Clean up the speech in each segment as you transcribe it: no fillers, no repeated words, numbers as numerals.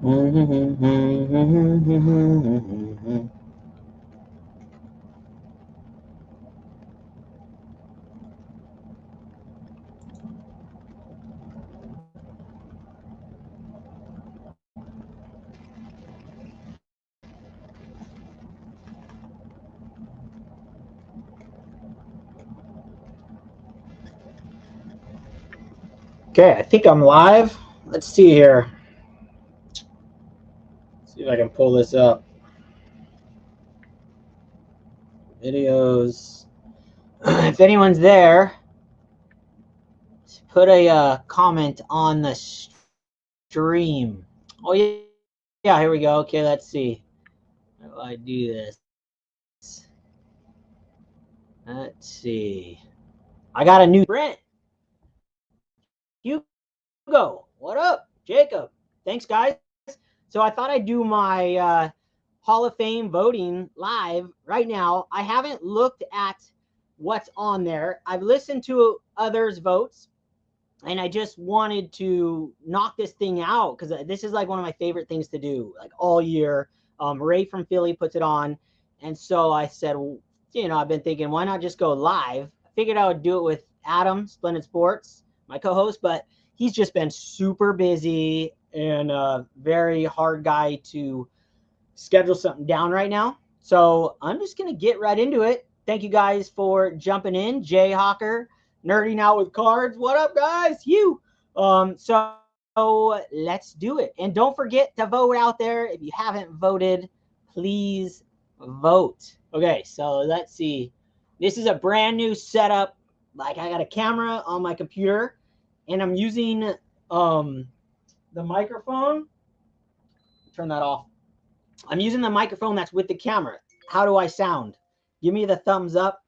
Okay, I think I'm live. Let's see here. See if I can pull this up. Videos. If anyone's there, put a comment on the stream. Oh, yeah, here we go. Okay, let's see. How do I do this? Let's see. I got a new Brent. Hugo, what up? Jacob, thanks, guys. So I thought I'd do my Hall of Fame voting live right now. I haven't looked at what's on there. I've listened to others' votes, and I just wanted to knock this thing out because this is like one of my favorite things to do, like all year. Ray from Philly puts it on, and so I said, well, I've been thinking, why not just go live? I figured I would do it with Adam, Splendid Sports, my co-host, but he's just been super busy and a very hard guy to schedule something down right now. So I'm just going to get right into it. Thank you guys for jumping in. Jay Hawker, Nerding Out with Cards. What up, guys? So let's do it. And don't forget to vote out there. If you haven't voted, please vote. Okay, so let's see. This is a brand new setup. Like, I got a camera on my computer, and I'm using the microphone. Turn that off. I'm using the microphone that's with the camera. How do I sound? Give me the thumbs up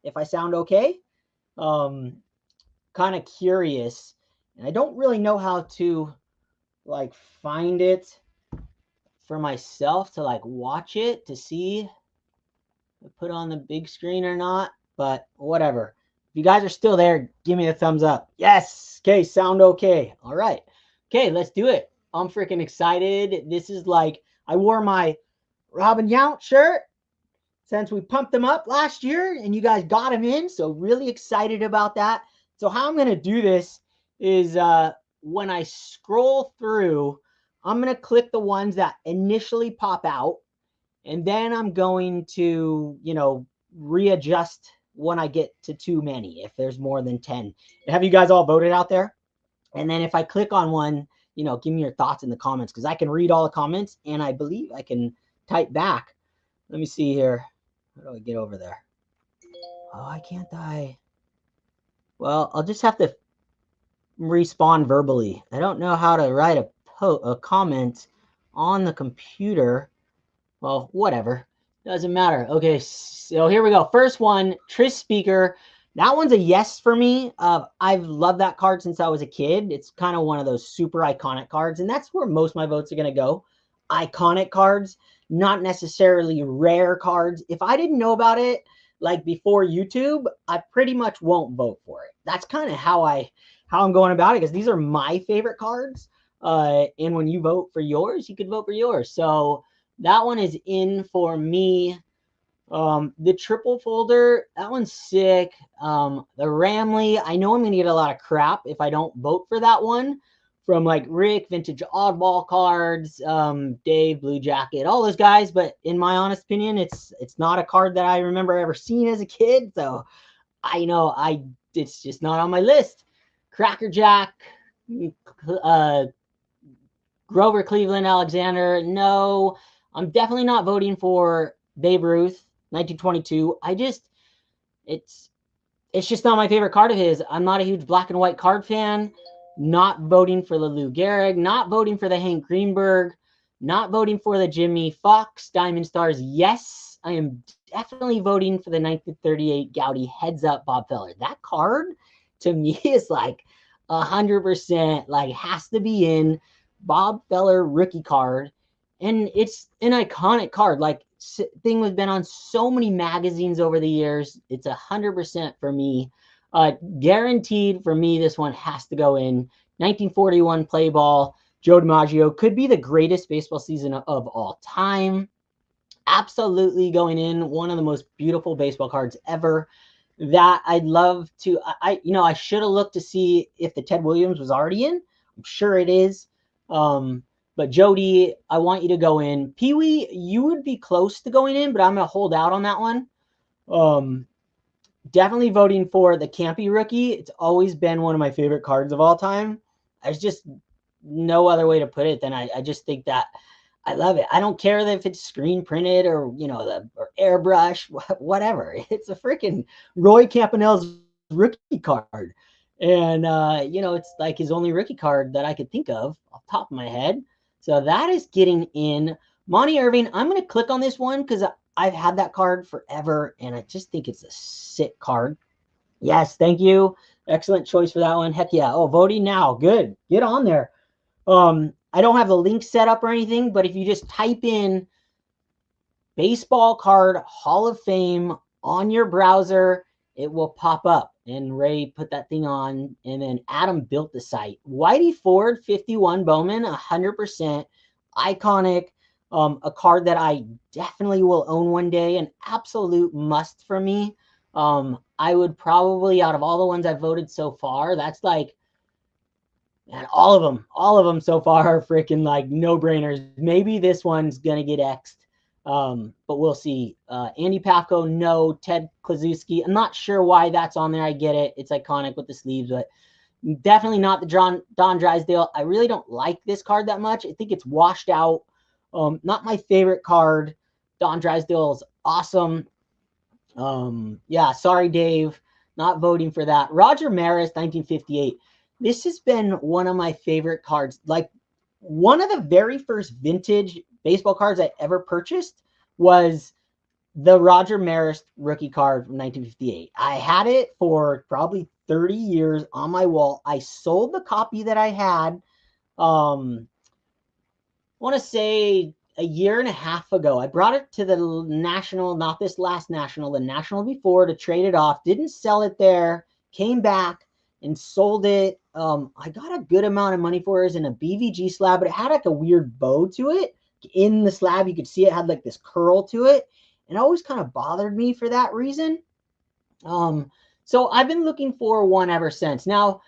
if I sound okay. Kind of curious. And I don't really know how to like find it for myself to like watch it to see if I put on the big screen or not, but whatever. If you guys are still there, give me a thumbs up. Yes. Okay, sound okay. All right. Okay, let's do it. I'm freaking excited. This is like, I wore my Robin Yount shirt since we pumped him up last year and you guys got him in. So really excited about that. So how I'm going to do this is when I scroll through, I'm going to click the ones that initially pop out. And then I'm going to, readjust when I get to too many, if there's more than 10. Have you guys all voted out there? And then if I click on one, give me your thoughts in the comments because I can read all the comments and I believe I can type back. Let me see here. How do I get over there? Oh, I can't die. Well, I'll just have to respond verbally. I don't know how to write a comment on the computer. Well, whatever. Doesn't matter. Okay, so here we go. First one, Tris Speaker. That one's a yes for me. I've loved that card since I was a kid. It's kind of one of those super iconic cards, and that's where most of my votes are going to go. Iconic cards, not necessarily rare cards. If I didn't know about it like before YouTube, I pretty much won't vote for it. That's kind of how I'm going about it because these are my favorite cards. And when you vote for yours, you could vote for yours. So that one is in for me. The triple folder, that one's sick. The Ramley, I know I'm going to get a lot of crap if I don't vote for that one from like Rick, Vintage Oddball Cards, Dave, Blue Jacket, all those guys. But in my honest opinion, it's not a card that I remember ever seeing as a kid. So I know it's just not on my list. Cracker Jack, Grover Cleveland Alexander, no. I'm definitely not voting for Babe Ruth, 1922. It's just not my favorite card of his. I'm not a huge black and white card fan. Not voting for the Lou Gehrig, not voting for the Hank Greenberg, not voting for the Jimmy Fox Diamond Stars. Yes, I am definitely voting for the 1938 Gowdy Heads Up Bob Feller. That card to me is like 100% like has to be in. Bob Feller rookie card, and it's an iconic card. Like thing has been on so many magazines over the years. It's 100% for me. Guaranteed for me, this one has to go in. 1941 play ball, Joe DiMaggio could be the greatest baseball season of all time. Absolutely going in, one of the most beautiful baseball cards ever. That I'd love to. I should have looked to see if the Ted Williams was already in. I'm sure it is. But Jody, I want you to go in. Pee Wee, you would be close to going in, but I'm gonna hold out on that one. Definitely voting for the Campy rookie. It's always been one of my favorite cards of all time. There's just no other way to put it than I just think that I love it. I don't care if it's screen printed or or airbrush, whatever. It's a freaking Roy Campanel's rookie card, and it's like his only rookie card that I could think of off the top of my head. So that is getting in. Monty Irving. I'm gonna click on this one because I've had that card forever, and I just think it's a sick card. Yes, thank you. Excellent choice for that one. Heck yeah. Oh, voting now. Good. Get on there. I don't have the link set up or anything, but if you just type in baseball card Hall of Fame on your browser, it will pop up. And Ray put that thing on, and then Adam built the site. Whitey Ford, 51 Bowman, 100% iconic. A card that I definitely will own one day, an absolute must for me. I would probably, out of all the ones I've voted so far, that's like, and all of them so far are freaking like no-brainers. Maybe this one's going to get X'd, but we'll see. Andy Pafko, no. Ted Kluszewski, I'm not sure why that's on there. I get it. It's iconic with the sleeves, but definitely not the Don Drysdale. I really don't like this card that much. I think it's washed out. Not my favorite card. Don Drysdale is awesome. Yeah, sorry, Dave. Not voting for that. Roger Maris, 1958. This has been one of my favorite cards. Like, one of the very first vintage baseball cards I ever purchased was the Roger Maris rookie card from 1958. I had it for probably 30 years on my wall. I sold the copy that I had, I want to say a year and a half ago. I brought it to the National, not this last National, the National before, to trade it off. Didn't sell it there. Came back and sold it. I got a good amount of money for it as in a BVG slab, but it had like a weird bow to it. In the slab, you could see it had like this curl to it, and it always kind of bothered me for that reason. So I've been looking for one ever since. Now,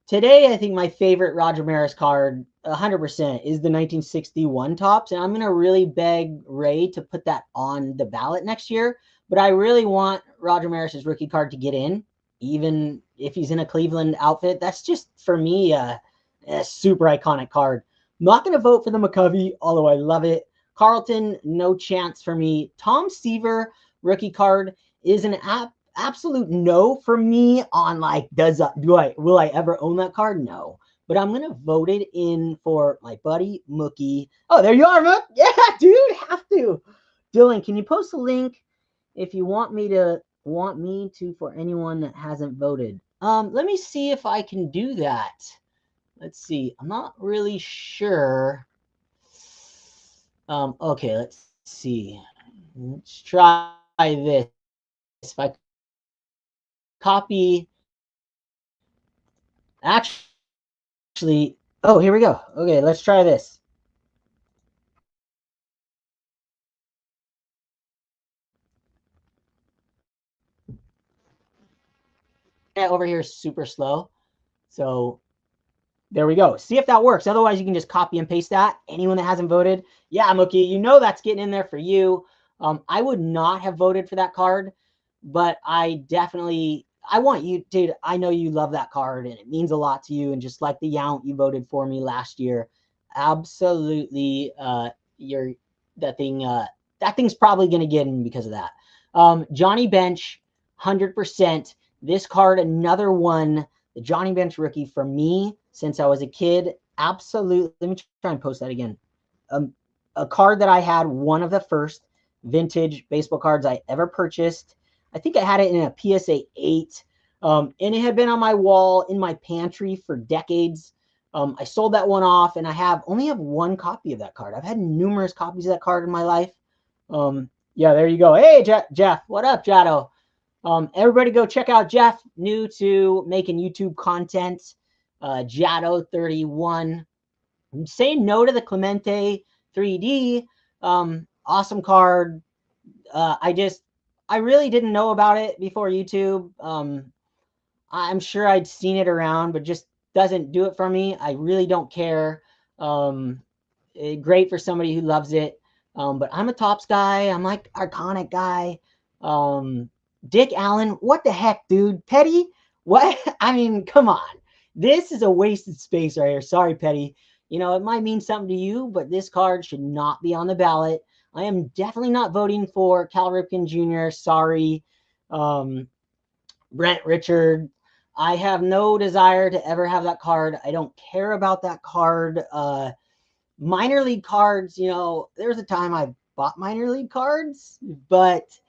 today, I think my favorite Roger Maris card, 100%, is the 1961 Topps, and I'm going to really beg Ray to put that on the ballot next year, but I really want Roger Maris's rookie card to get in, even if he's in a Cleveland outfit. That's just, for me, a super iconic card. I'm not going to vote for the McCovey, although I love it. Carlton, no chance for me. Tom Seaver rookie card is an absolute no for me on like, will I ever own that card? No. But I'm going to vote it in for my buddy Mookie. Oh, there you are, Mook. Yeah, dude, have to. Dylan, can you post a link if you want me to for anyone that hasn't voted? Let me see if I can do that. Let's see. I'm not really sure. Okay, let's see. Let's try this. If I copy, actually, oh, here we go. Okay, let's try this. Over here is super slow. So there we go. See if that works. Otherwise, you can just copy and paste that. Anyone that hasn't voted, yeah, Mookie, you know that's getting in there for you. I would not have voted for that card, but I want you, dude. I know you love that card, and it means a lot to you. And just like the Yount, you voted for me last year. Absolutely, that thing's probably gonna get in because of that. Johnny Bench, 100%. This card, another one, the Johnny Bench rookie for me since I was a kid. Absolutely. Let me try and post that again. A card that I had, one of the first vintage baseball cards I ever purchased. I think I had it in a PSA 8, and it had been on my wall in my pantry for decades. I sold that one off, and I only have one copy of that card. I've had numerous copies of that card in my life. Yeah, there you go. Hey, Jeff. What up, Jado? Everybody go check out Jeff, new to making YouTube content. Jado31. I'm saying no to the Clemente 3D. Awesome card. I really didn't know about it before YouTube. I'm sure I'd seen it around, but just doesn't do it for me. I really don't care. Great for somebody who loves it. But I'm a Topps guy. I'm like Iconic guy. Dick Allen, what the heck, dude? Petty? What? I mean, come on. This is a wasted space right here. Sorry, Petty. You know, it might mean something to you, but this card should not be on the ballot. I am definitely not voting for Cal Ripken Jr. Sorry. Brent Richard. I have no desire to ever have that card. I don't care about that card. Minor league cards, you know, there was a time I bought minor league cards, but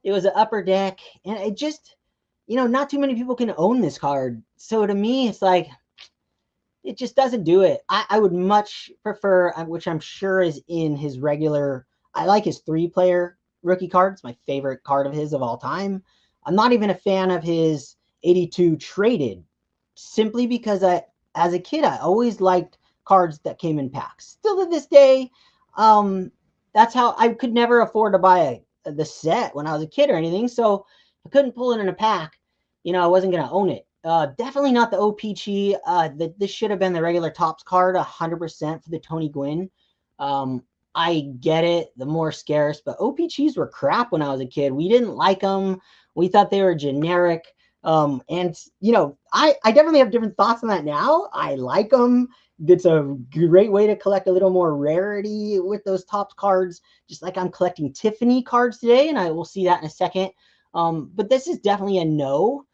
it was an upper deck, and it just, you know, not too many people can own this card. So to me, it's like, it just doesn't do it. I would much prefer, which I'm sure is in his regular, I like his 3-player rookie card. It's my favorite card of his of all time. I'm not even a fan of his 82 traded, simply because as a kid, I always liked cards that came in packs. Still to this day, that's how I could never afford to buy the set when I was a kid or anything. So I couldn't pull it in a pack. You know, I wasn't going to own it. Definitely not the OPG. This should have been the regular Topps card, 100% for the Tony Gwynn. I get it, the more scarce, but OPGs were crap when I was a kid. We didn't like them. We thought they were generic. And you know, I definitely have different thoughts on that now. I like them. It's a great way to collect a little more rarity with those Topps cards, just like I'm collecting Tiffany cards today, and I will see that in a second. But this is definitely a no.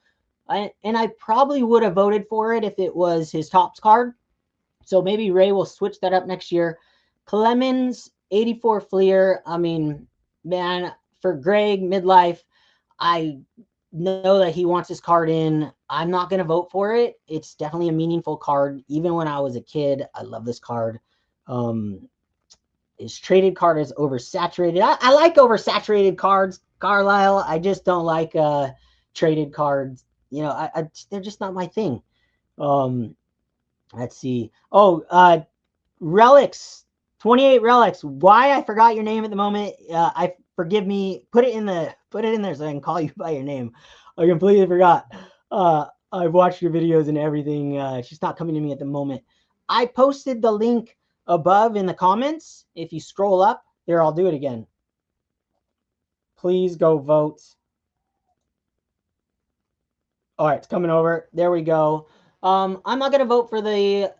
And I probably would have voted for it if it was his Topps card. So maybe Ray will switch that up next year. Clemens, 84 Fleer. I mean, man, for Greg midlife, I know that he wants his card in. I'm not going to vote for it. It's definitely a meaningful card. Even when I was a kid, I love this card. His traded card is oversaturated. I like oversaturated cards, Carlisle. I just don't like traded cards. You know, they're just not my thing. Let's see. Oh, Relics, 28 Relics. Why I forgot your name at the moment. I forgive me. Put it in there so I can call you by your name. I completely forgot. I've watched your videos and everything. It's just not coming to me at the moment. I posted the link above in the comments. If you scroll up here, I'll do it again. Please go vote. All right, it's coming over. There we go. I'm not going to vote for the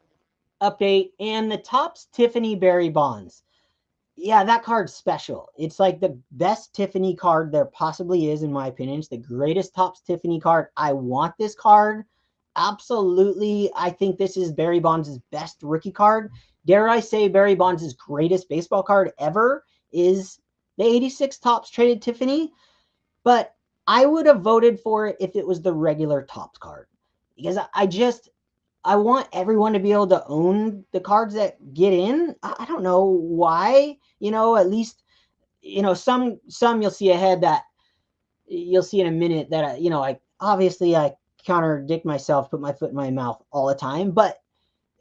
update. And the Topps Tiffany Barry Bonds. Yeah, that card's special. It's like the best Tiffany card there possibly is, in my opinion. It's the greatest Topps Tiffany card. I want this card. Absolutely. I think this is Barry Bonds' best rookie card. Dare I say Barry Bonds' greatest baseball card ever is the 86 Topps traded Tiffany. But I would have voted for it if it was the regular Topps card, because I want everyone to be able to own the cards that get in. I don't know why, you know, at least, you know, some you'll see ahead that you'll see in a minute that, you know, I contradict myself, put my foot in my mouth all the time, but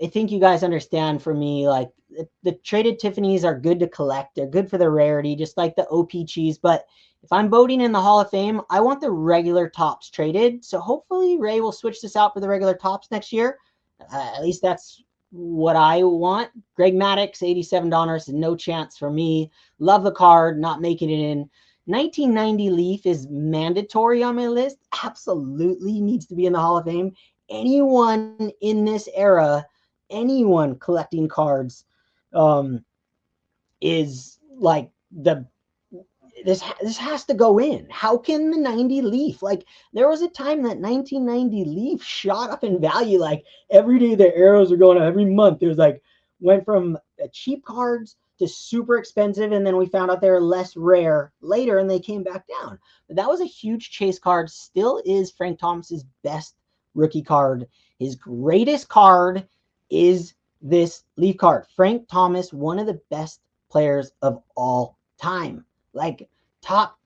I think you guys understand. For me, like the traded Tiffany's are good to collect. They're good for the rarity, just like the OPGs. But if I'm voting in the Hall of Fame, I want the regular Topps traded. So hopefully Ray will switch this out for the regular Topps next year. At least that's what I want. Greg Maddux, $87. No chance for me. Love the card, not making it in. 1990 Leaf is mandatory on my list. Absolutely needs to be in the Hall of Fame. Anyone in this era, anyone collecting cards, is like this has to go in. How can the 90 Leaf, like there was a time that 1990 Leaf shot up in value, like every day the arrows are going up. Every month it was like went from cheap cards to super expensive, and then we found out they were less rare later and they came back down. But that was a huge chase card. Still is Frank Thomas's best rookie card. His greatest card is this Leaf card. Frank Thomas, one of the best players of all time. Like top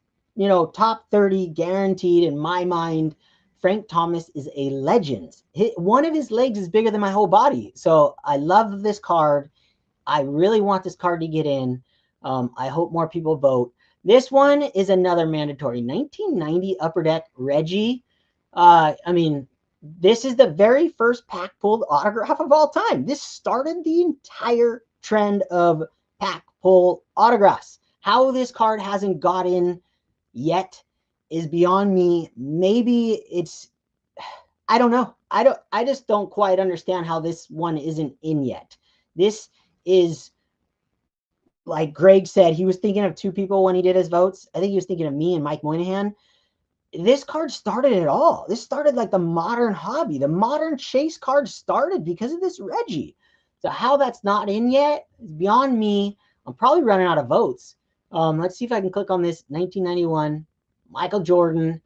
30 guaranteed in my mind. Frank Thomas is a legend. One of his legs is bigger than my whole body. So I love this card. I really want this card to get in. I hope more people vote. This one is another mandatory 1990 Upper Deck Reggie. I mean, this is the very first pack pulled autograph of all time. This started the entire trend of pack pull autographs. How this card hasn't got in yet is beyond me. Maybe it's, I don't know. I just don't quite understand how this one isn't in yet. This is, like Greg said, he was thinking of two people when he did his votes. I think he was thinking of me and Mike Moynihan. This card started it all. This started like the modern hobby. The modern chase card started because of this Reggie. So how that's not in yet is beyond me. I'm probably running out of votes. Let's see if I can click on this 1991 Michael Jordan.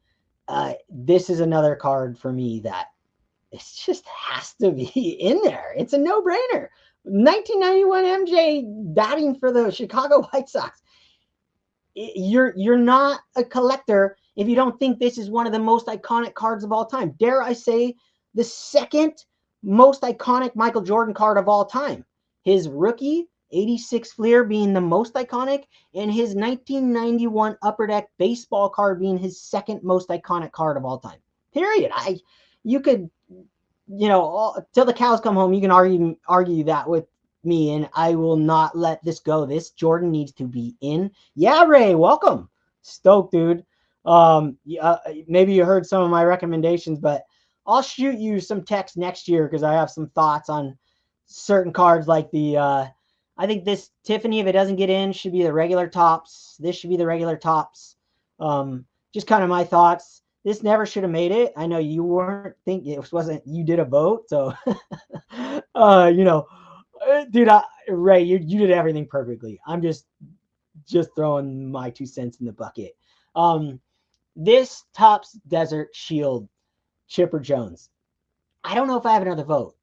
This is another card for me that it just has to be in there. It's a no-brainer. 1991 MJ batting for the Chicago White Sox. You're not a collector if you don't think this is one of the most iconic cards of all time. Dare I say, the second most iconic Michael Jordan card of all time. His rookie 86 Fleer being the most iconic, and his 1991 Upper Deck baseball card being his second most iconic card of all time. Period. You could, you know, till the cows come home, you can argue that with me, and I will not let this go. This Jordan needs to be in. Yeah, Ray, welcome. Stoked, dude. Maybe you heard some of my recommendations, but I'll shoot you some text next year because I have some thoughts on certain cards like the I think this Tiffany, if it doesn't get in, should be the regular tops. This should be the regular tops. Just kind of my thoughts. This never should have made it. I know you weren't thinking, it wasn't, you did a vote. So, you know, dude, Ray, you did everything perfectly. I'm just throwing my 2 cents in the bucket. This Topps Desert Shield Chipper Jones. I don't know if I have another vote.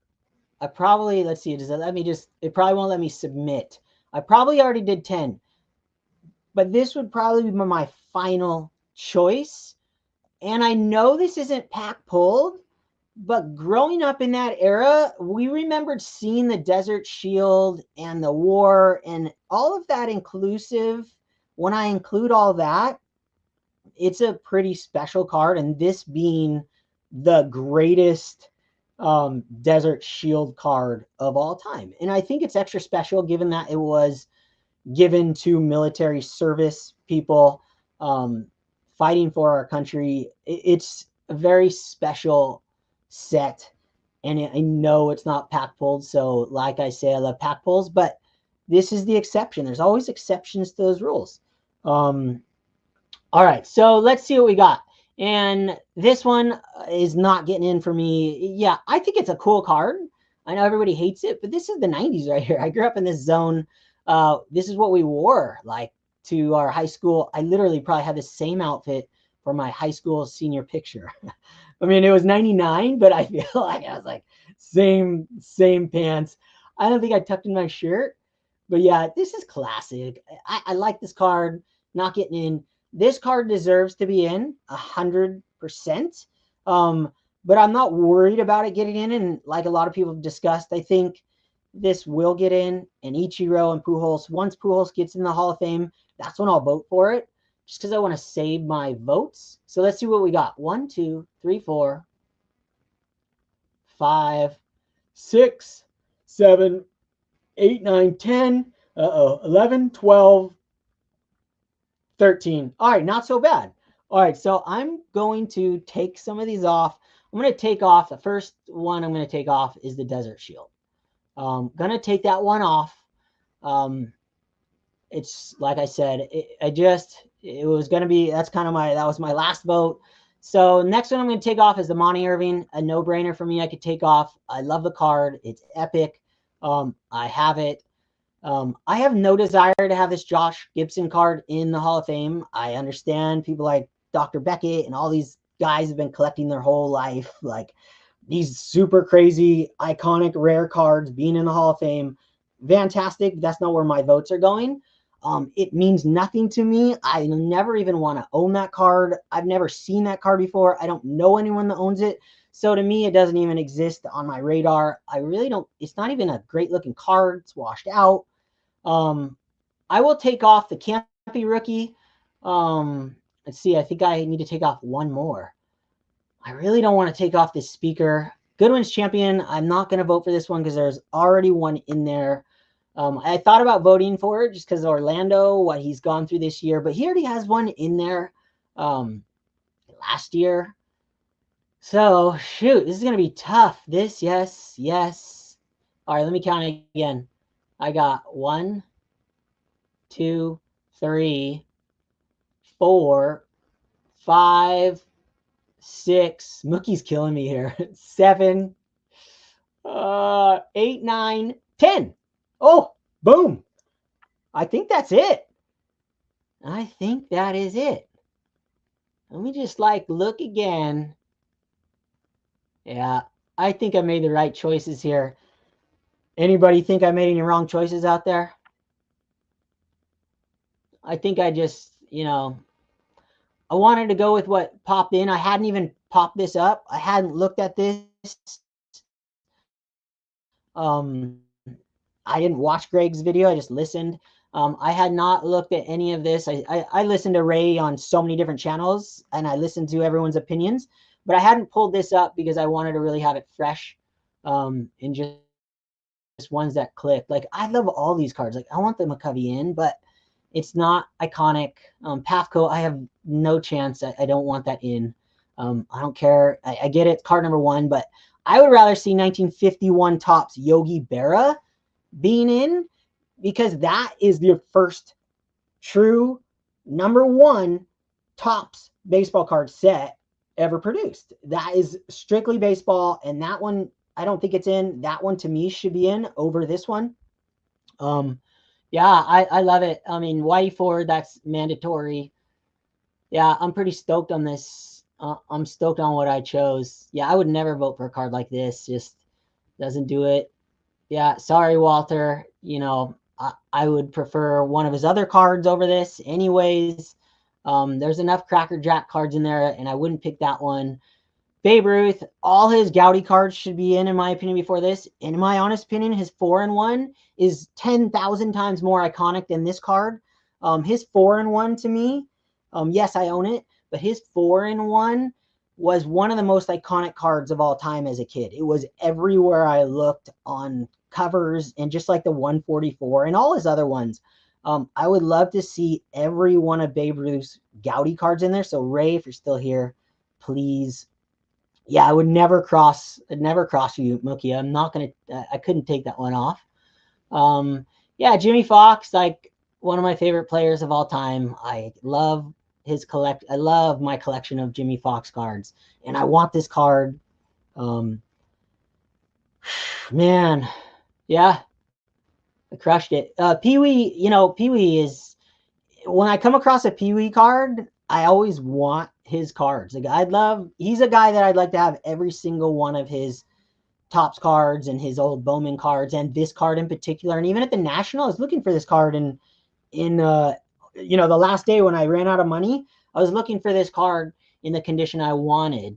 I probably, let's see, does it let me just, it probably won't let me submit. I probably already did 10, but this would probably be my final choice. And I know this isn't pack pulled, but growing up in that era, we remembered seeing the Desert Shield and the war and all of that inclusive. When I include all that, it's a pretty special card. And this being the greatest Desert Shield card of all time. And I think it's extra special given that it was given to military service people fighting for our country. It's a very special set, and I know it's not pack pulled. So like I say, I love pack pulls, but this is the exception. There's always exceptions to those rules. All right, so let's see what we got. And this one is not getting in for me. Yeah, I think it's a cool card. I know everybody hates it, but this is the 90s right here. I grew up in this zone. This is what we wore like to our high school. I literally probably had the same outfit for my high school senior picture. I mean, it was 99, but I feel like I was like same pants. I don't think I tucked in my shirt, but yeah, this is classic. I like this card. Not getting in. This card deserves to be in 100%. But I'm not worried about it getting in. And like a lot of people have discussed, I think this will get in. And Ichiro and Pujols, once Pujols gets in the Hall of Fame, that's when I'll vote for it. Just because I want to save my votes. So let's see what we got. 1, 2, 3, 4, 5, 6, 7, 8, 9, 10. 11, 12. 13. All right, not so bad. All right, so I'm going to take some of these off. I'm going to take off, the first one I'm going to take off is the Desert Shield. Going to take that one off. It's like I said, it was going to be, that was my last vote. So next one I'm going to take off is the Monty Irving, a no-brainer for me. I could take off. I love the card. It's epic. I have it. I have no desire to have this Josh Gibson card in the Hall of Fame. I understand people like Dr. Beckett and all these guys have been collecting their whole life, like these super crazy, iconic, rare cards being in the Hall of Fame. Fantastic. That's not where my votes are going. It means nothing to me. I never even want to own that card. I've never seen that card before. I don't know anyone that owns it. So to me, it doesn't even exist on my radar. I really don't. It's not even a great looking card. It's washed out. I will take off the Campy rookie. Let's see. I think I need to take off one more. I really don't want to take off this speaker. Goodwin's champion. I'm not going to vote for this one because there's already one in there. I thought about voting for it just because Orlando, what he's gone through this year, but he already has one in there last year. So, shoot, this is going to be tough. This, yes, yes. All right, let me count again. I got 1, 2, 3, 4, 5, 6. Mookie's killing me here. 7, 8, 9, 10. Oh, boom. I think that's it. I think that is it. Let me just look again. Yeah, I think I made the right choices here. Anybody think I made any wrong choices out there? I think I just, I wanted to go with what popped in. I hadn't even popped this up. I hadn't looked at this. I didn't watch Greg's video. I just listened. I had not looked at any of this. I listened to Ray on so many different channels, and I listened to everyone's opinions, but I hadn't pulled this up because I wanted to really have it fresh, and just ones that click. I love all these cards. I want the McCovey in, but it's not iconic. Pafko, I have no chance. I don't want that in. I don't care. I get it. Card number 1, but I would rather see 1951 Topps Yogi Berra being in, because that is your first true number 1 Topps baseball card set ever produced. That is strictly baseball, and that one, I don't think it's in. That one to me should be in over this one. Yeah, I love it. I mean, Whitey Ford, that's mandatory. Yeah, I'm pretty stoked on this. I'm stoked on what I chose. Yeah, I would never vote for a card like this. Just doesn't do it. Yeah, sorry, Walter. I would prefer one of his other cards over this anyways. There's enough Cracker Jack cards in there, and I wouldn't pick that one. Babe Ruth, all his Gaudy cards should be in my opinion, before this. In my honest opinion, his 4-in-1 is 10,000 times more iconic than this card. His 4-in-1 to me, yes, I own it, but his 4-in-1 was one of the most iconic cards of all time as a kid. It was everywhere I looked on covers, and just like the 144 and all his other ones. I would love to see every one of Babe Ruth's Gaudy cards in there. So Ray, if you're still here, please. Yeah, I would never cross you, Mookie. I'm not going to, I couldn't take that one off. Yeah, Jimmy Fox, one of my favorite players of all time. I love I love my collection of Jimmy Fox cards, and I want this card. Man, yeah, I crushed it. Pee-wee, Pee-wee is, when I come across a Pee-wee card, I always want his cards. He's a guy that I'd like to have every single one of his Topps cards and his old Bowman cards, and this card in particular. And even at the National, I was looking for this card in the last day when I ran out of money. I was looking for this card in the condition I wanted,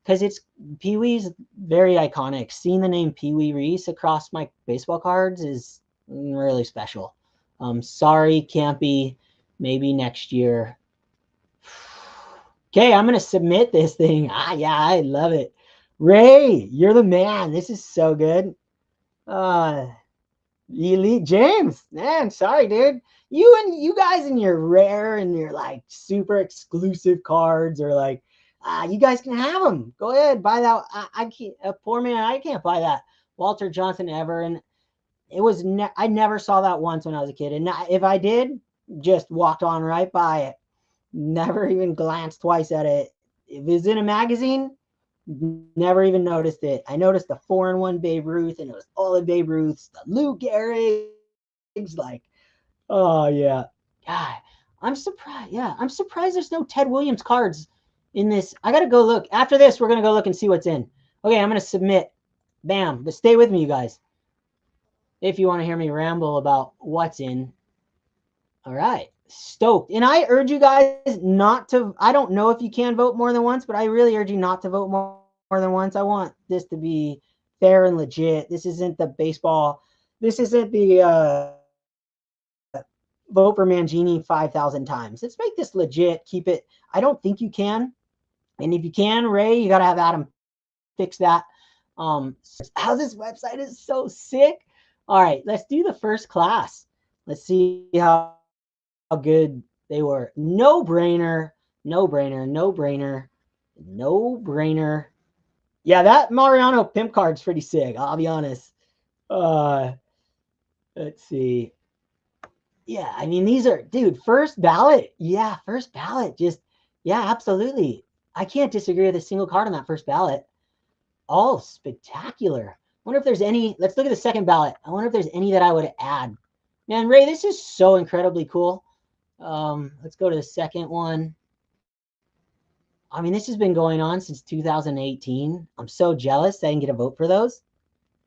because it's Pee-wee's very iconic. Seeing the name Pee-wee Reese across my baseball cards is really special. Sorry, Campy. Maybe next year. Okay, I'm going to submit this thing. Yeah, I love it. Ray, you're the man. This is so good. Elite James, man, sorry, dude. You guys in your rare and your super exclusive cards are you guys can have them. Go ahead, buy that. I can't. Poor man, I can't buy that. Walter Johnson ever, and it was I never saw that once when I was a kid, and if I did, just walked on right by it. Never even glanced twice at it. If it was in a magazine, never even noticed it. I noticed the 4-in-1 Babe Ruth, and it was all the Babe Ruths, the Lou Gehrig's, oh yeah. God, I'm surprised. Yeah, I'm surprised there's no Ted Williams cards in this. I gotta go look. After this, we're gonna go look and see what's in. Okay, I'm gonna submit. Bam. But stay with me, you guys, if you want to hear me ramble about what's in. All right. Stoked. And I urge you guys not to, I don't know if you can vote more than once, but I really urge you not to vote more than once. I want this to be fair and legit. This isn't the baseball. This isn't the vote for Mangini 5,000 times. Let's make this legit. Keep it. I don't think you can. And if you can, Ray, you got to have Adam fix that. How this website is so sick. All right, let's do the first class. Let's see how good they were. No brainer. No brainer. No brainer. No brainer. Yeah, that Mariano pimp card's pretty sick. I'll be honest. Let's see. Yeah, I mean, these are, dude, first ballot. Yeah, first ballot. Just, yeah, absolutely. I can't disagree with a single card on that first ballot. All spectacular. I wonder if there's any, let's look at the second ballot. I wonder if there's any that I would add. Man, Ray, this is so incredibly cool. Let's go to the second one. I mean, this has been going on since 2018. I'm so jealous I didn't get a vote for those.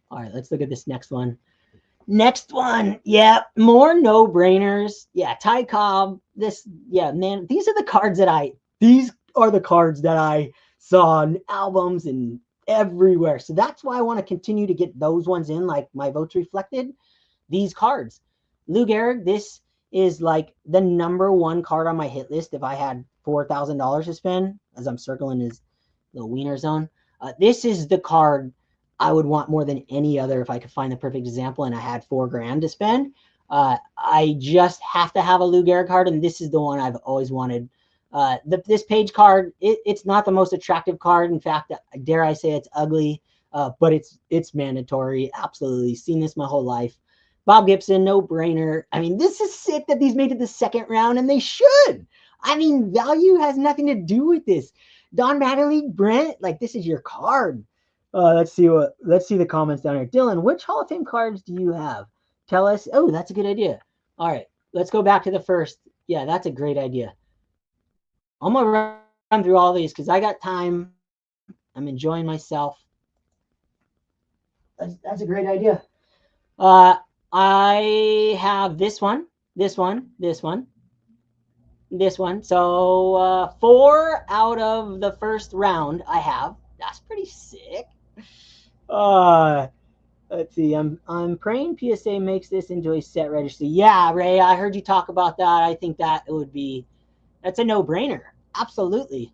All right, let's look at this next one. Next one. Yeah, more no-brainers. Yeah, Ty Cobb. This, yeah, man, these are the cards that I saw in albums and everywhere. So that's why I want to continue to get those ones in, like my votes reflected. These cards. Lou Gehrig, this is like the #1 card on my hit list if I had $4,000 to spend, as I'm circling his little wiener zone. This is the card I would want more than any other if I could find the perfect example and I had $4,000 to spend. I just have to have a Lou Gehrig card, and this is the one I've always wanted. This page card, it's not the most attractive card. In fact, dare I say it's ugly, but it's mandatory. Absolutely. Seen this my whole life. Bob Gibson, no brainer. I mean, this is sick that these made it the second round, and they should. I mean, value has nothing to do with this. Don Mattingly, Brent, like, this is your card. Let's see the comments down here. Dylan, which Hall of Fame cards do you have? Tell us. Oh, that's a good idea. All right, let's go back to the first. Yeah, that's a great idea. I'm gonna run through all these because I got time. I'm enjoying myself. That's a great idea. I have this one. So 4 out of the first round I have. That's pretty sick. Let's see. I'm praying PSA makes this into a set registry. Yeah, Ray, I heard you talk about that. I think that it would be, that's a no-brainer. Absolutely.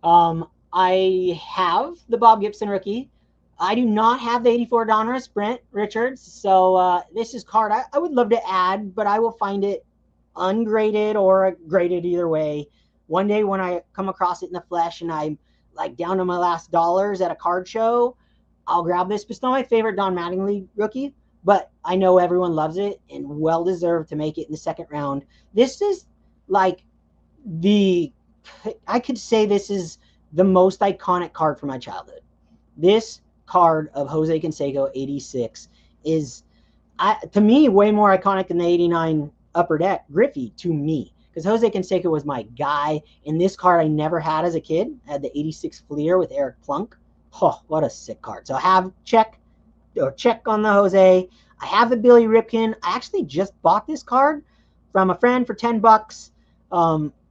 I have the Bob Gibson rookie. I do not have the 84 Donruss Brent Richards. So this is card I would love to add, but I will find it ungraded or graded either way. One day when I come across it in the flesh and I'm like down to my last dollars at a card show, I'll grab this. It's not my favorite Don Mattingly rookie, but I know everyone loves it and well deserved to make it in the second round. This is like I could say this is the most iconic card from my childhood. This card of Jose Canseco 86 is, to me, way more iconic than the 89 Upper Deck Griffey to me, because Jose Canseco was my guy. And this card I never had as a kid. I had the 86 Fleer with Eric Plunk. Oh, what a sick card. So I have check on the Jose. I have the Billy Ripken. I actually just bought this card from a friend for $10.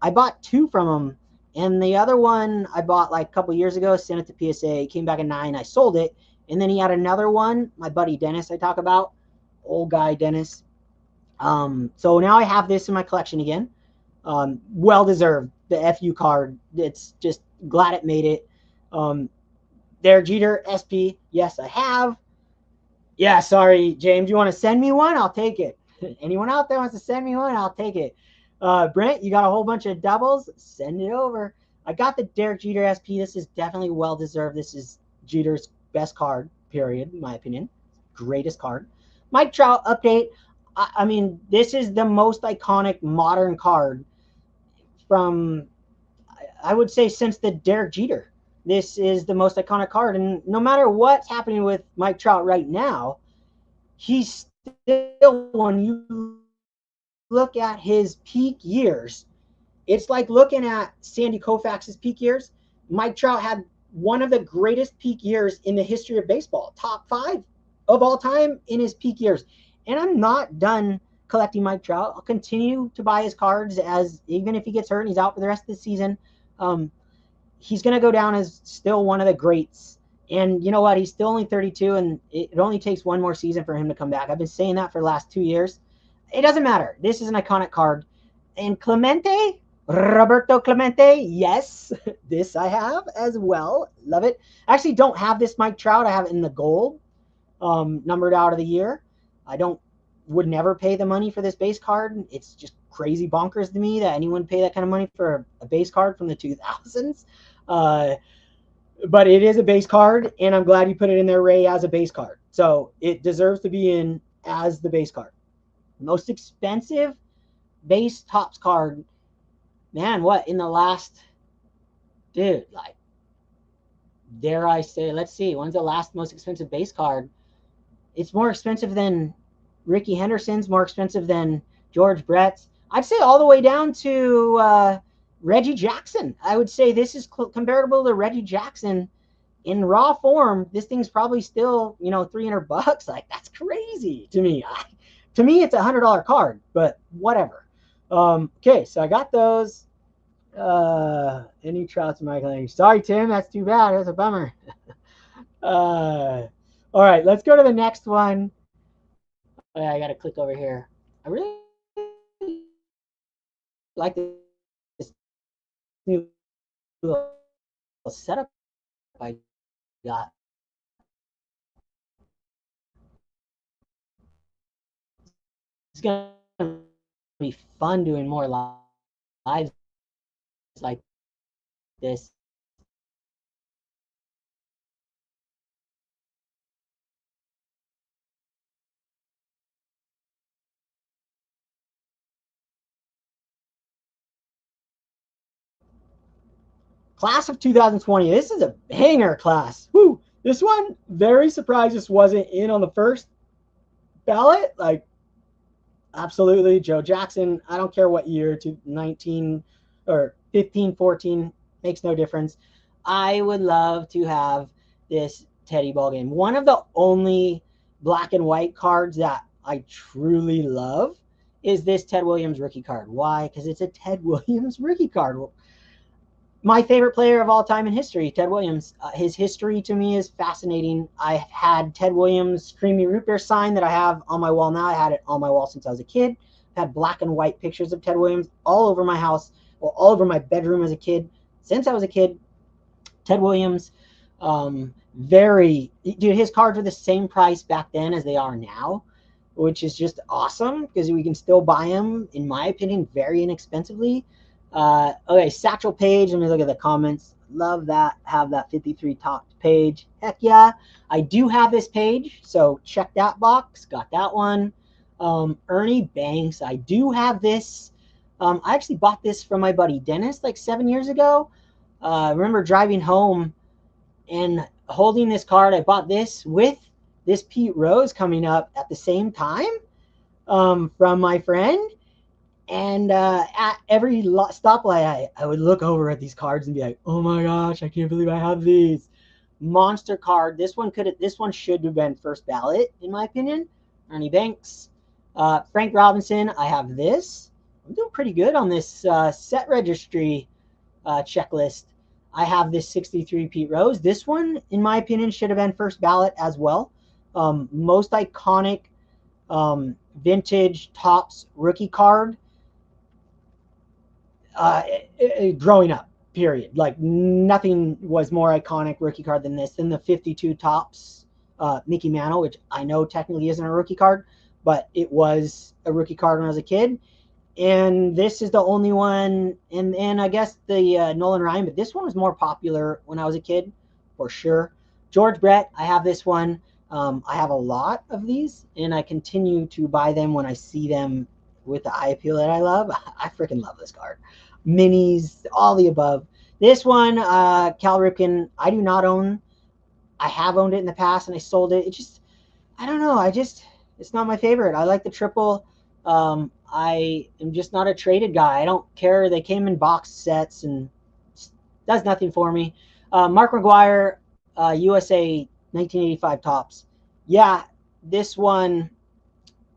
I bought 2 from him, and the other one I bought like a couple years ago, sent it to PSA. It came back at 9. I sold it, and then he had another one. My buddy Dennis, I talk about, old guy Dennis. So now I have this in my collection again. Well deserved. The FU card. It's just glad it made it. Derek Jeter SP. Yes, I have. Yeah, sorry, James. You want to send me one? I'll take it. Anyone out there wants to send me one? I'll take it. Brent, you got a whole bunch of doubles? Send it over. I got the Derek Jeter SP. This is definitely well deserved. This is Jeter's best card, period, in my opinion. Greatest card. Mike Trout update. I mean, this is the most iconic modern card from, I would say, since the Derek Jeter. This is the most iconic card. And no matter what's happening with Mike Trout right now, he's still, when you look at his peak years, it's like looking at Sandy Koufax's peak years. Mike Trout had one of the greatest peak years in the history of baseball, top 5 of all time in his peak years. And I'm not done collecting Mike Trout. I'll continue to buy his cards, as even if he gets hurt and he's out for the rest of the season. He's going to go down as still one of the greats. And you know what? He's still only 32, and it only takes one more season for him to come back. I've been saying that for the last 2 years. It doesn't matter. This is an iconic card. And Clemente, Roberto Clemente, yes, this I have as well. Love it. I actually don't have this Mike Trout. I have it in the gold, numbered out of the year. I would never pay the money for this base card. It's just crazy bonkers to me that anyone pay that kind of money for a base card from the 2000s. But it is a base card, and I'm glad you put it in there, Ray, as a base card. So it deserves to be in as the base card. Most expensive base Topps card, man, what, in the last, dude, like, dare I say, let's see, when's the last most expensive base card? It's more expensive than Ricky Henderson's, more expensive than George Brett's. I'd say all the way down to Reggie Jackson. I would say this is comparable to Reggie Jackson in raw form. This thing's probably still, $300. Like, that's crazy to me. To me, it's a $100 card, but whatever. Okay, so I got those. Any Trouts in my collection? Sorry, Tim, that's too bad. That's a bummer. All right, let's go to the next one. Oh, yeah, I got to click over here. I really like this new little setup I got. It's going to be fun doing more lives like this. Class of 2020. This is a banger class. Woo! This one, very surprised this wasn't in on the first ballot. Like, absolutely, Joe Jackson. I don't care what year, to 19 or 15, 14, makes no difference. I would love to have this Teddy ball game. One of the only black and white cards that I truly love is this Ted Williams rookie card. Why? Because it's a Ted Williams rookie card. My favorite player of all time in history, Ted Williams. His history to me is fascinating. I had Ted Williams Creamy Root Beer sign that I have on my wall now. I had it on my wall since I was a kid. I had black and white pictures of Ted Williams all over my house, or all over my bedroom as a kid. Since I was a kid, Ted Williams, dude, his cards are the same price back then as they are now, which is just awesome because we can still buy them, in my opinion, very inexpensively. Okay, Satchel Paige. Let me look at the comments. Love that. Have that 53 topped page. Heck yeah. I do have this page, so check that box. Got that one. Ernie Banks. I do have this. I actually bought this from my buddy Dennis like 7 years ago. I remember driving home and holding this card. I bought this with this Pete Rose coming up at the same time from my friend. And at every stoplight, I would look over at these cards and be like, "Oh my gosh, I can't believe I have these." Monster card. This one should have been first ballot, in my opinion. Ernie Banks, Frank Robinson. I have this. I'm doing pretty good on this set registry checklist. I have this 63 Pete Rose. This one, in my opinion, should have been first ballot as well. Most iconic vintage Topps rookie card. Growing up, period. Like, nothing was more iconic rookie card than this, than the 52 Topps Mickey Mantle, which I know technically isn't a rookie card, but it was a rookie card when I was a kid. And this is the only one, and I guess the Nolan Ryan, but this one was more popular when I was a kid, for sure. George Brett, I have this one. I have a lot of these, and I continue to buy them when I see them with the eye appeal that I love. I freaking love this card. Minis, all the above. This one, Cal Ripken, I do not own. I have owned it in the past, and I sold it. It just, I don't know. It's not my favorite. I like the triple. I am just not a traded guy. I don't care. They came in box sets, and does nothing for me. Mark McGwire, USA 1985 Topps. Yeah, this one,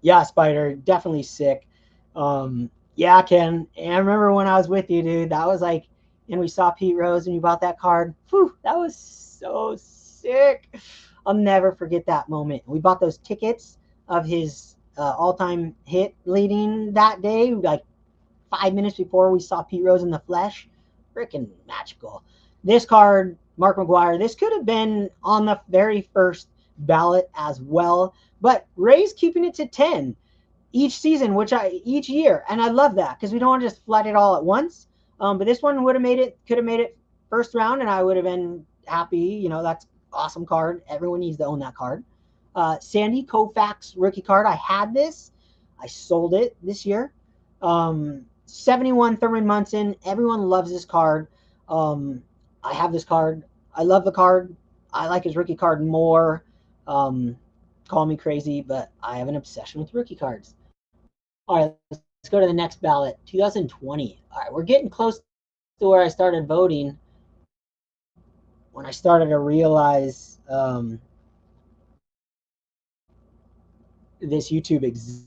yeah, Spider, definitely sick. Yeah, Ken. And I remember when I was with you, dude, that was like, and we saw Pete Rose and you bought that card. Whew, that was so sick. I'll never forget that moment. We bought those tickets of his all-time hit leading that day, like 5 minutes before we saw Pete Rose in the flesh. Freaking magical. This card, Mark McGwire, this could have been on the very first ballot as well, but Ray's keeping it to 10 each season, each year, and I love that because we don't want to just flood it all at once. But this one could have made it first round, and I would have been happy. You know, that's awesome card. Everyone needs to own that card. Sandy Koufax rookie card. I had this. I sold it this year. 71 Thurman Munson. Everyone loves this card. I have this card. I love the card. I like his rookie card more. Call me crazy, but I have an obsession with rookie cards. All right, let's go to the next ballot. 2020. All right, we're getting close to where I started voting. When I started to realize this YouTube exists.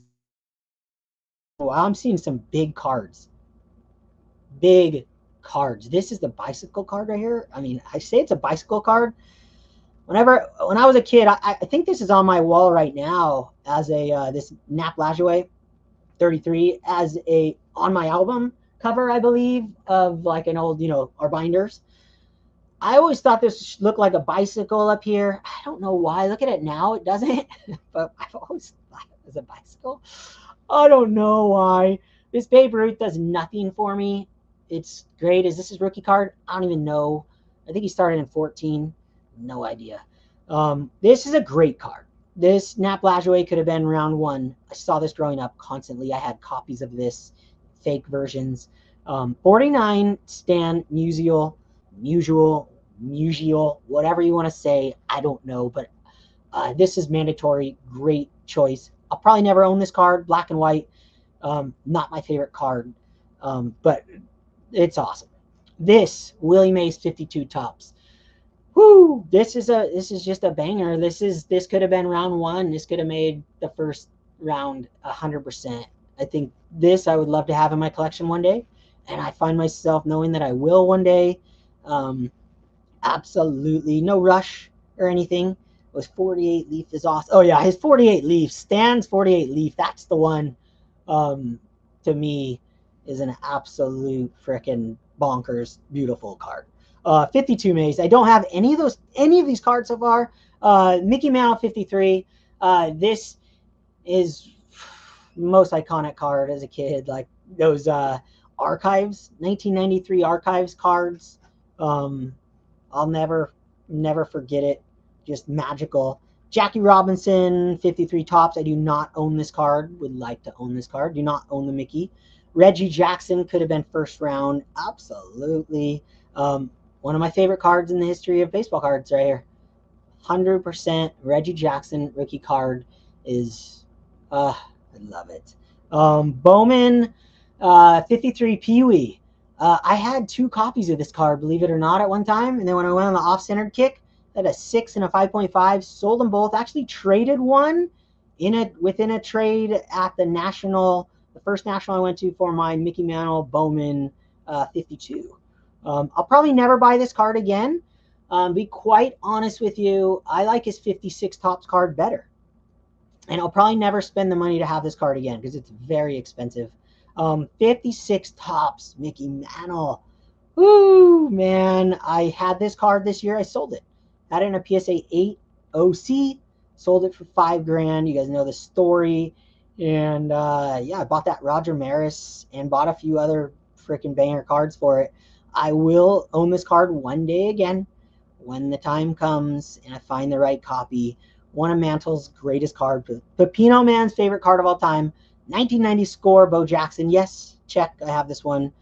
Wow, I'm seeing some big cards. Big cards. This is the bicycle card right here. I mean, I say it's a bicycle card. When I was a kid, I think this is on my wall right now as a this Nap Lajoie 33 as a on my album cover, I believe, of like an old, our binders. I always thought this looked like a bicycle up here. I don't know why. Look at it now. It doesn't. But I've always thought it was a bicycle. I don't know why. This Babe Ruth does nothing for me. It's great. Is this his rookie card? I don't even know. I think he started in 14. No idea. This is a great card. This Nap Lajoie could have been round 1. I saw this growing up constantly. I had copies of this, fake versions. 49 Stan Musial, whatever you want to say. I don't know, but this is mandatory. Great choice. I'll probably never own this card. Black and white. Not my favorite card, but it's awesome. This Willie Mays 52 Topps. Whoo! This is just a banger. This could have been round 1. This could have made the first round 100%. I think this I would love to have in my collection one day, and I find myself knowing that I will one day. Absolutely no rush or anything. It was 48 Leaf is awesome. Oh yeah, his 48 Leaf, Stan's 48 Leaf. That's the one. To me, is an absolute freaking bonkers beautiful card. 52 Mays. I don't have any of these cards so far. Mickey Mantle 53. This is most iconic card as a kid. Like those archives, 1993 archives cards. I'll never forget it. Just magical. Jackie Robinson 53 Topps. I do not own this card. Would like to own this card. Do not own the Mickey. Reggie Jackson could have been first round. Absolutely. One of my favorite cards in the history of baseball cards right here. 100% Reggie Jackson rookie card is, I love it. Bowman 53 Pee Wee. I had 2 copies of this card, believe it or not, at one time. And then when I went on the off-centered kick, I had a 6 and a 5.5. Sold them both. Actually traded one within a trade at the first national I went to for my Mickey Mantle Bowman 52. I'll probably never buy this card again. Be quite honest with you, I like his 56 Topps card better. And I'll probably never spend the money to have this card again because it's very expensive. 56 Topps Mickey Mantle. Woo, man. I had this card this year. I sold it. Had it in a PSA 8 OC. Sold it for $5,000. You guys know the story. And yeah, I bought that Roger Maris and bought a few other freaking banger cards for it. I will own this card one day again when the time comes and I find the right copy. One of Mantle's greatest cards. Pepino Man's favorite card of all time. 1990 score, Bo Jackson. Yes, check. I have this one.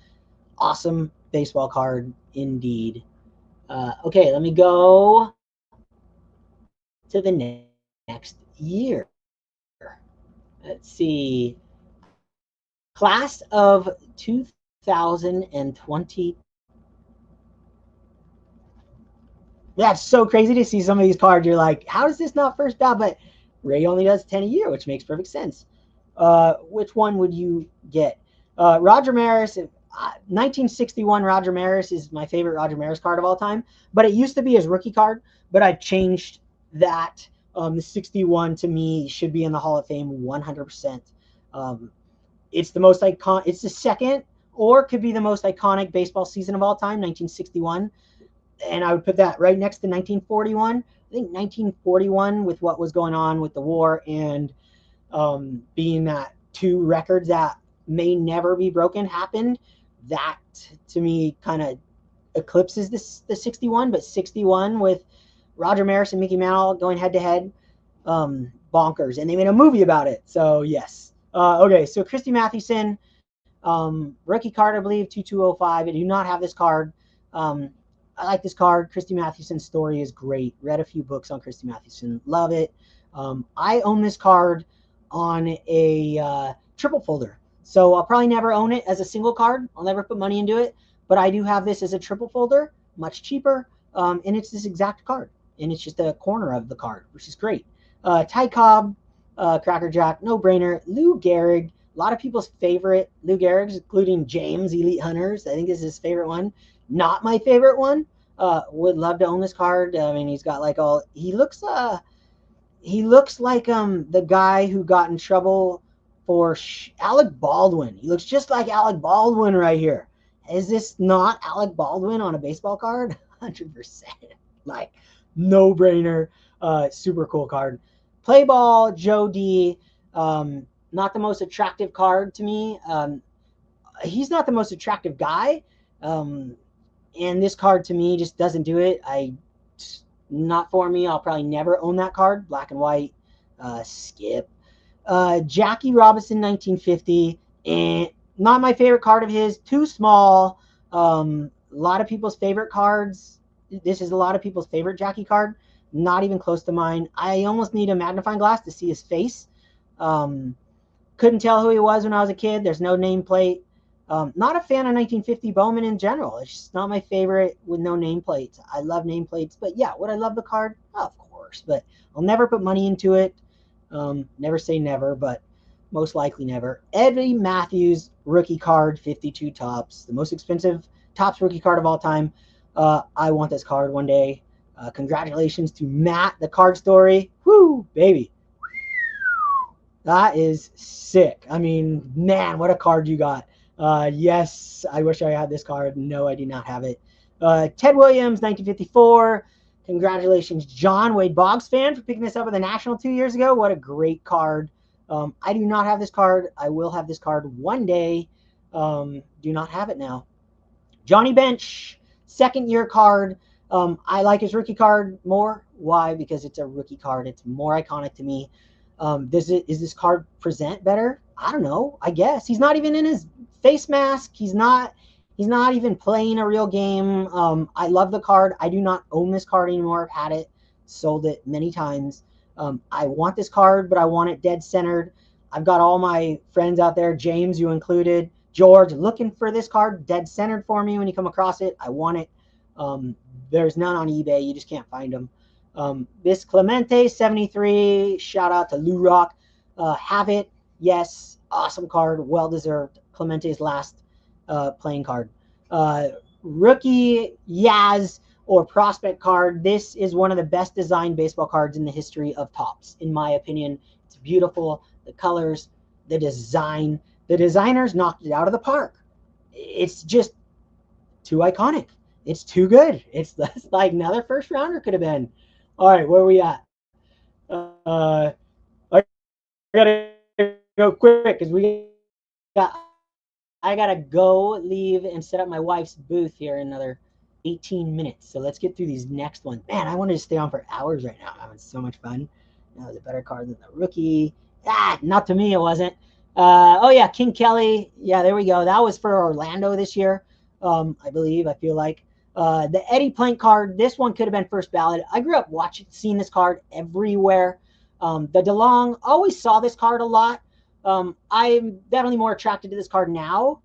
Awesome baseball card indeed. Okay, let me go to the next year. Let's see. Class of 2020. That's so crazy to see some of these cards. You're like, how is this not first ballot? But Ray only does 10 a year, which makes perfect sense. Which one would you get? Roger Maris, 1961 Roger Maris is my favorite Roger Maris card of all time. But it used to be his rookie card, but I changed that The 61 to me should be in the Hall of Fame 100%. It's the most iconic. It's the second, or could be the most iconic baseball season of all time, 1961. And I would put that right next to 1941. I think 1941, with what was going on with the war and being that two records that may never be broken happened, that to me kind of eclipses the 61. But 61 with Roger Maris and Mickey Mantle going head to head, bonkers. And they made a movie about it. So yes. Okay, so Christy Mathewson, rookie card, I believe, 2205. I do not have this card. I like this card. Christy Mathewson's story is great. Read a few books on Christy Mathewson. Love it. I own this card on a triple folder. So I'll probably never own it as a single card. I'll never put money into it. But I do have this as a triple folder, much cheaper. And it's this exact card. And it's just a corner of the card, which is great. Ty Cobb, Cracker Jack, no brainer. Lou Gehrig, a lot of people's favorite Lou Gehrig, including James, Elite Hunters. I think this is his favorite one. Not my favorite one. Would love to own this card. I mean, he's got like all. He looks like the guy who got in trouble for Alec Baldwin. He looks just like Alec Baldwin right here. Is this not Alec Baldwin on a baseball card? 100%. Like, no brainer. Super cool card. Play ball, Joe D. Not the most attractive card to me. He's not the most attractive guy. And this card to me just doesn't do it. Not for me. I'll probably never own that card. Black and white. Skip. Jackie Robinson, 1950. And not my favorite card of his. Too small. A lot of people's favorite cards. This is a lot of people's favorite Jackie card. Not even close to mine. I almost need a magnifying glass to see his face. Couldn't tell who he was when I was a kid. There's no nameplate. Not a fan of 1950 Bowman in general. It's just not my favorite with no nameplates. I love nameplates, but yeah, would I love the card? Oh, of course, but I'll never put money into it. Never say never, but most likely never. Eddie Matthews rookie card, 52 Topps, the most expensive Topps rookie card of all time. I want this card one day. Congratulations to Matt, the card story. Woo, baby. That is sick. I mean, man, what a card you got. Yes, I wish I had this card. No, I do not have it. Ted Williams, 1954. Congratulations, John Wade Boggs fan, for picking this up at the National 2 years ago. What a great card. I do not have this card. I will have this card one day. Do not have it now. Johnny Bench, second-year card. I like his rookie card more. Why? Because it's a rookie card. It's more iconic to me. Is this card present better? I don't know. I guess he's not even in his face mask. He's not even playing a real game. I love the card. I do not own this card anymore. I've had it, sold it many times. I want this card, but I want it dead centered. I've got all my friends out there, James, you included, George, looking for this card dead centered for me when you come across it. I want it. There's none on eBay. You just can't find them. This Clemente 73, shout out to Lou Rock. Have it. Yes, awesome card, well deserved. Clemente's last playing card. Rookie Yaz or prospect card. This is one of the best designed baseball cards in the history of Topps, in my opinion. It's beautiful. The colors, the design. The designers knocked it out of the park. It's just too iconic. It's too good. It's like another first rounder could have been. All right, where are we at? I gotta go quick because I gotta go, leave, and set up my wife's booth here in another 18 minutes. So let's get through these next ones. Man, I wanted to stay on for hours right now. I'm having so much fun. That was a better card than the rookie. Not to me, it wasn't. Oh yeah, King Kelly. Yeah, there we go. That was for Orlando this year, I believe. I feel like. The Eddie Plank card, this one could have been first ballot. I grew up seeing this card everywhere. The DeLong, always saw this card a lot. I'm definitely more attracted to this card now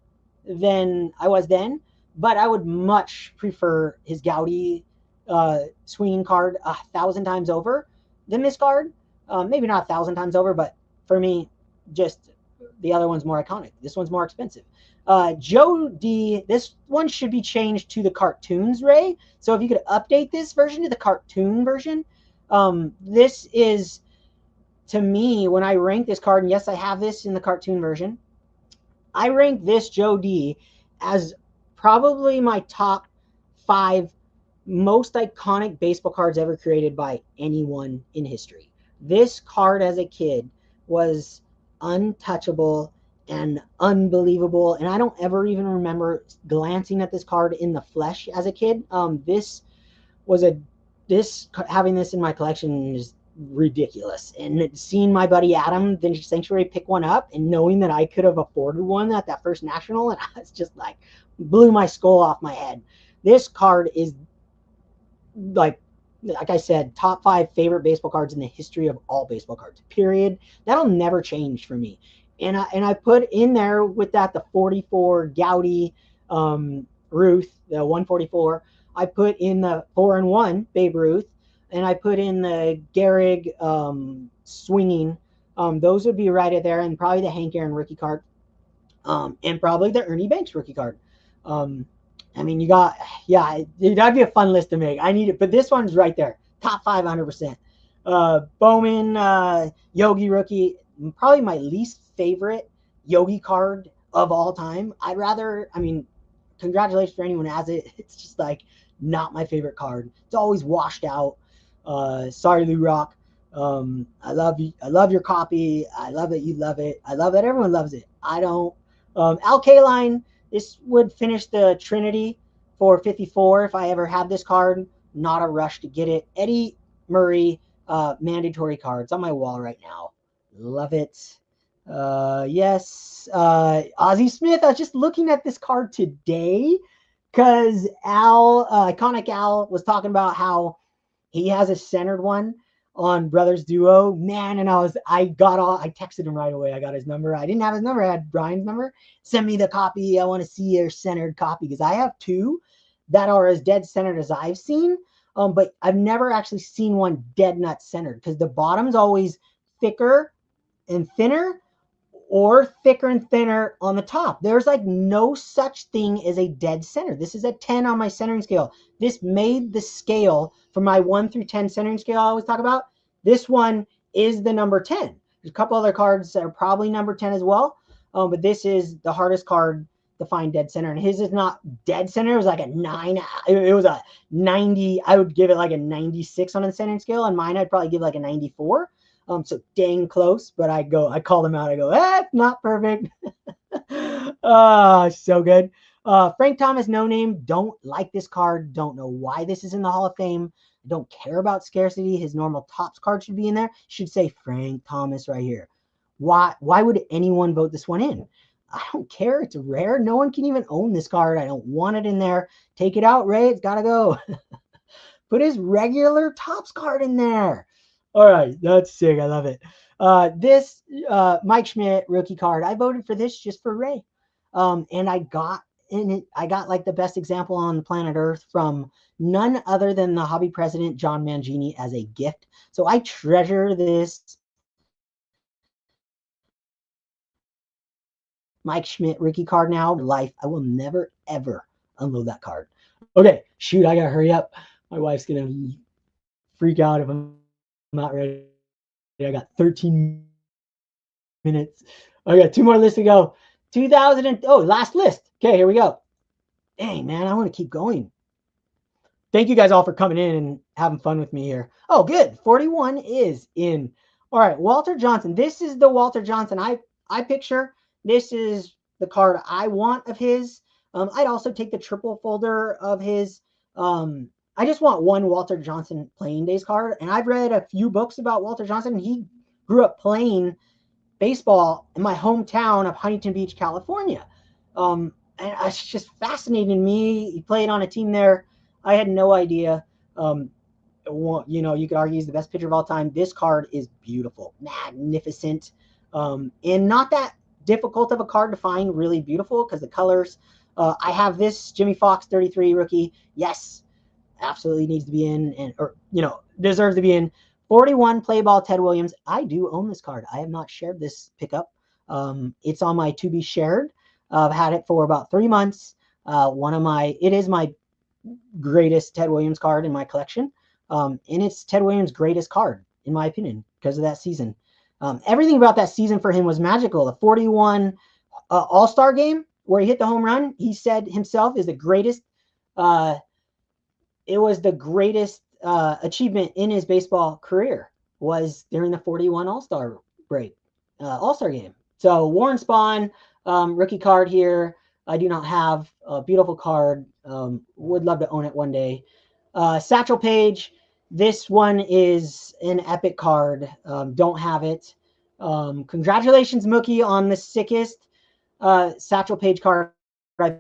than I was then, but I would much prefer his Gaudy swinging card 1,000 times over than this card. Maybe not 1,000 times over, but for me, just the other one's more iconic. This one's more expensive. Joe D, this one should be changed to the cartoons, Ray. So if you could update this version to the cartoon version, This is, to me, when I rank this card, and yes, I have this in the cartoon version, I rank this Joe D as probably my top 5 most iconic baseball cards ever created by anyone in history. This card as a kid was untouchable and unbelievable, and I don't ever even remember glancing at this card in the flesh as a kid. This was a this having this in my collection is ridiculous. And seeing my buddy Adam Vintage Sanctuary pick one up and knowing that I could have afforded one at that first national, and I was just like, blew my skull off my head. This card is like I said, top 5 favorite baseball cards in the history of all baseball cards. Period. That'll never change for me. And I put in there with that the 44 Gowdy Ruth, the 144. I put in the 4-1 Babe Ruth, and I put in the Gehrig swinging. Those would be right there, and probably the Hank Aaron rookie card, and probably the Ernie Banks rookie card. I mean, you got, yeah, that'd be a fun list to make. I need it, but this one's right there, top 500%. Bowman Yogi rookie, probably my least favorite Yogi card of all time. I mean, congratulations for anyone who has it. It's just like not my favorite card. It's always washed out. Sorry, Lou Rock. I love you. I love your copy. I love that you love it. I love that everyone loves it. I don't. Al Kaline, this would finish the Trinity for 54 if I ever had this card. Not a rush to get it. Eddie Murray mandatory cards on my wall right now. Love it. Yes. Ozzie Smith. I was just looking at this card today because Iconic Al was talking about how he has a centered one on Brothers Duo, man. And I texted him right away. I got his number. I didn't have his number. I had Brian's number. Send me the copy. I want to see your centered copy, because I have 2 that are as dead centered as I've seen. But I've never actually seen one dead nut centered, because the bottom's always thicker and thinner, or thicker and thinner on the top. There's like no such thing as a dead center. This is a 10 on my centering scale. This made the scale for my 1 through 10 centering scale I always talk about. This one is the number 10. There's a couple other cards that are probably number 10 as well. But this is the hardest card to find dead center. And his is not dead center. It was like a 9. It was a 90. I would give it like a 96 on the centering scale. And mine, I'd probably give like a 94. So dang close, but I call them out. I go, it's not perfect. So good. Frank Thomas, no name. Don't like this card. Don't know why this is in the Hall of Fame. Don't care about scarcity. His normal tops card should be in there. Should say Frank Thomas right here. Why would anyone vote this one in? I don't care. It's rare. No one can even own this card. I don't want it in there. Take it out, Ray. It's got to go. Put his regular tops card in there. All right, that's sick. I love it. This Mike Schmidt rookie card, I voted for this just for Ray. And I got like the best example on the planet Earth from none other than the hobby president, John Mangini, as a gift. So I treasure this Mike Schmidt rookie card now. Life, I will never, ever unload that card. Okay, shoot, I got to hurry up. My wife's going to freak out if I'm not ready. I got 13 minutes. I got 2 more lists to go. 2000 last list. Okay, here we go. Dang, man, I want to keep going. Thank you guys all for coming in and having fun with me here. Oh, good. 41 is in. All right, Walter Johnson. This is the Walter Johnson I picture. This is the card I want of his. I'd also take the triple folder of his. I just want one Walter Johnson playing days card. And I've read a few books about Walter Johnson. He grew up playing baseball in my hometown of Huntington Beach, California. And it's just fascinating to me. He played on a team there. I had no idea. You could argue he's the best pitcher of all time. This card is beautiful, magnificent, and not that difficult of a card to find. Really beautiful because the colors. I have this Jimmy Fox 33 rookie. Yes, absolutely needs to be in, deserves to be in. 41 play ball Ted Williams. I do own this card. I have not shared this pickup. It's on my to be shared. I've had it for about 3 months. It is my greatest Ted Williams card in my collection. And it's Ted Williams' greatest card, in my opinion, because of that season. Everything about that season for him was magical. The 41 All-Star game where he hit the home run, he said himself is the greatest. It was the greatest achievement in his baseball career was during the 41 All-Star break, All-Star game. So Warren Spahn, rookie card here. I do not have a beautiful card. Would love to own it one day. Satchel Paige. This one is an epic card. Don't have it. Congratulations, Mookie, on the sickest Satchel Paige card I've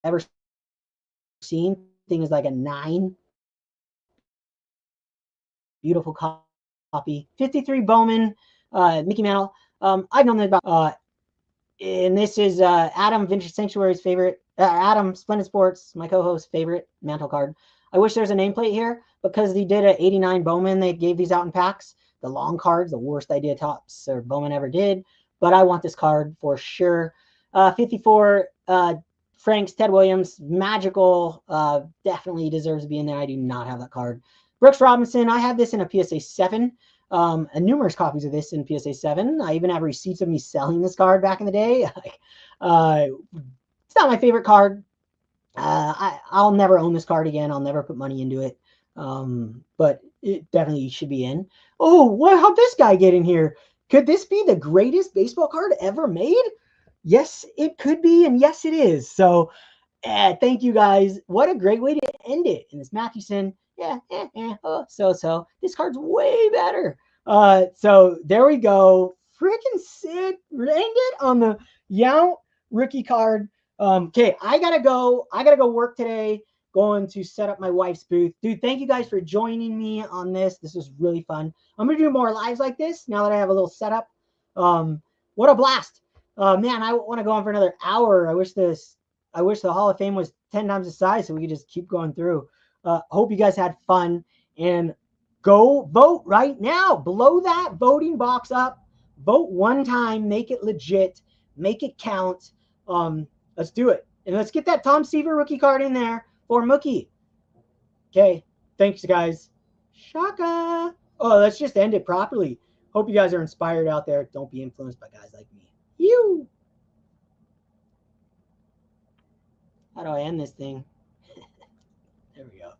ever seen. Thing is like a 9. Beautiful copy. 53 Bowman, Mickey Mantle. I've known that about. And this is Adam Vintage Sanctuary's favorite. Adam Splendid Sports, my co-host, favorite Mantle card. I wish there's a nameplate here because they did an 89 Bowman. They gave these out in packs. The long cards, the worst idea Topps or Bowman ever did. But I want this card for sure. 54 Franks, Ted Williams, magical. Definitely deserves to be in there. I do not have that card. Brooks Robinson, I have this in a PSA 7. And numerous copies of this in PSA 7. I even have receipts of me selling this card back in the day. It's not my favorite card. I'll never own this card again. I'll never put money into it. But it definitely should be in. Oh, how'd this guy get in here? Could this be the greatest baseball card ever made? Yes, it could be, and yes, it is. So, thank you guys. What a great way to end it. And it's Mathewson. Yeah, so. This card's way better. So there we go. Freaking sick. Ended on the Yount rookie card. Okay, I gotta go work today. Going to set up my wife's booth. Dude, thank you guys for joining me on this. This was really fun. I'm gonna do more lives like this now that I have a little setup. What a blast. Man, I want to go on for another hour. I wish the Hall of Fame was 10 times the size so we could just keep going through. Hope you guys had fun, and go vote right now. Blow that voting box up. Vote one time. Make it legit. Make it count. Let's do it. And let's get that Tom Seaver rookie card in there for Mookie. Okay. Thanks, guys. Shaka. Oh, let's just end it properly. Hope you guys are inspired out there. Don't be influenced by guys like me. You. How do I end this thing? There we go.